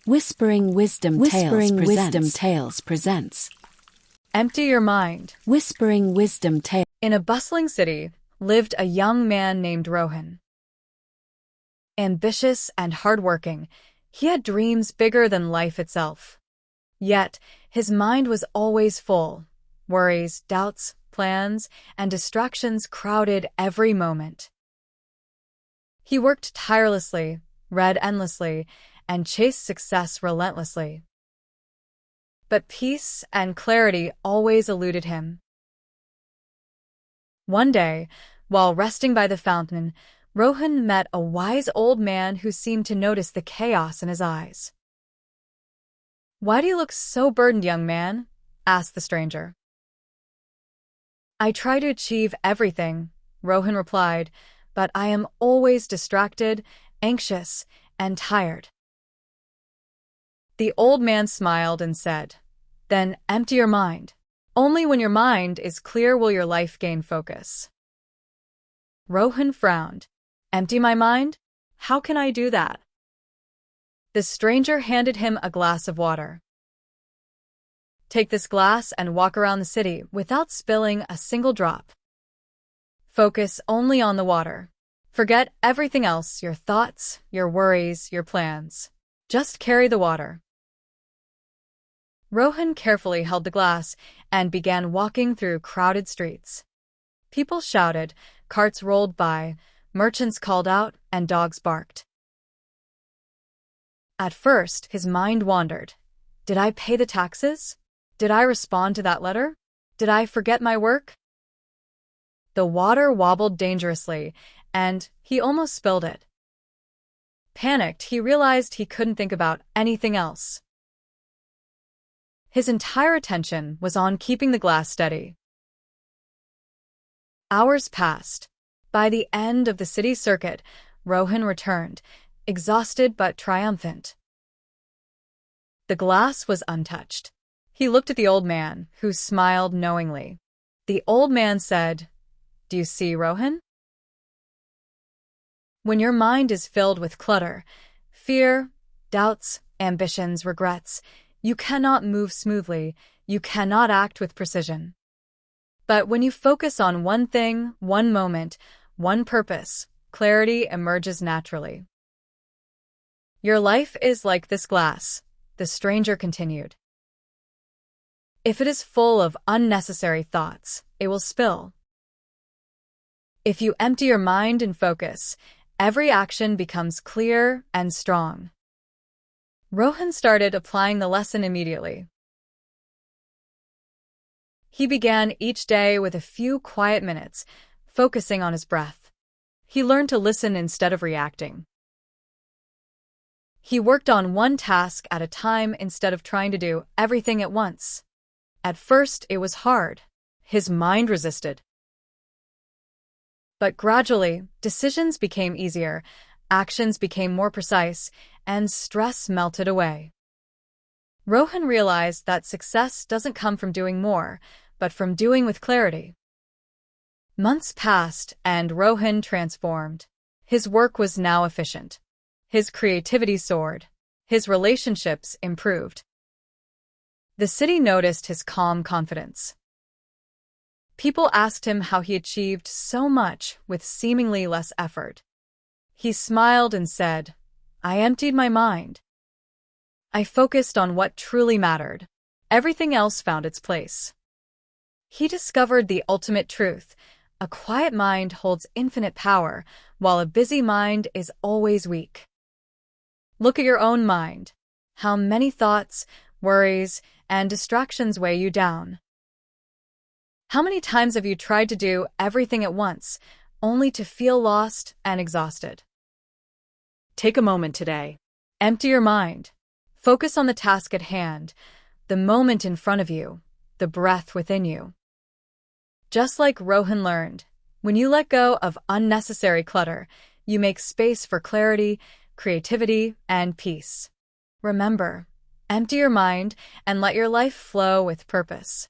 Wisdom Tales presents Empty Your Mind. Whispering Wisdom Tales. In a bustling city lived a young man named Rohan. Ambitious and hardworking, he had dreams bigger than life itself. Yet, his mind was always full. Worries, doubts, plans, and distractions crowded every moment. He worked tirelessly, read endlessly, and chased success relentlessly. But peace and clarity always eluded him. One day, while resting by the fountain, Rohan met a wise old man who seemed to notice the chaos in his eyes. "Why do you look so burdened, young man?" asked the stranger. "I try to achieve everything," Rohan replied, "but I am always distracted, anxious, and tired." The old man smiled and said, "Then empty your mind. Only when your mind is clear will your life gain focus." Rohan frowned. "Empty my mind? How can I do that?" The stranger handed him a glass of water. "Take this glass and walk around the city without spilling a single drop. Focus only on the water. Forget everything else, your thoughts, your worries, your plans. Just carry the water." Rohan carefully held the glass and began walking through crowded streets. People shouted, carts rolled by, merchants called out, and dogs barked. At first, his mind wandered. Did I pay the taxes? Did I respond to that letter? Did I forget my work? The water wobbled dangerously, and he almost spilled it. Panicked, he realized he couldn't think about anything else. His entire attention was on keeping the glass steady. Hours passed. By the end of the city circuit, Rohan returned, exhausted but triumphant. The glass was untouched. He looked at the old man, who smiled knowingly. The old man said, "Do you see, Rohan? When your mind is filled with clutter, fear, doubts, ambitions, regrets, you cannot move smoothly, you cannot act with precision. But when you focus on one thing, one moment, one purpose, clarity emerges naturally." "Your life is like this glass," the stranger continued. "If it is full of unnecessary thoughts, it will spill. If you empty your mind and focus, every action becomes clear and strong." Rohan started applying the lesson immediately. He began each day with a few quiet minutes, focusing on his breath. He learned to listen instead of reacting. He worked on one task at a time instead of trying to do everything at once. At first, it was hard. His mind resisted. But gradually, decisions became easier, actions became more precise, and stress melted away. Rohan realized that success doesn't come from doing more, but from doing with clarity. Months passed, and Rohan transformed. His work was now efficient. His creativity soared. His relationships improved. The city noticed his calm confidence. People asked him how he achieved so much with seemingly less effort. He smiled and said, "I emptied my mind. I focused on what truly mattered. Everything else found its place." He discovered the ultimate truth. A quiet mind holds infinite power, while a busy mind is always weak. Look at your own mind. How many thoughts, worries, and distractions weigh you down? How many times have you tried to do everything at once, only to feel lost and exhausted? Take a moment today. Empty your mind. Focus on the task at hand, the moment in front of you, the breath within you. Just like Rohan learned, when you let go of unnecessary clutter, you make space for clarity, creativity, and peace. Remember, empty your mind and let your life flow with purpose.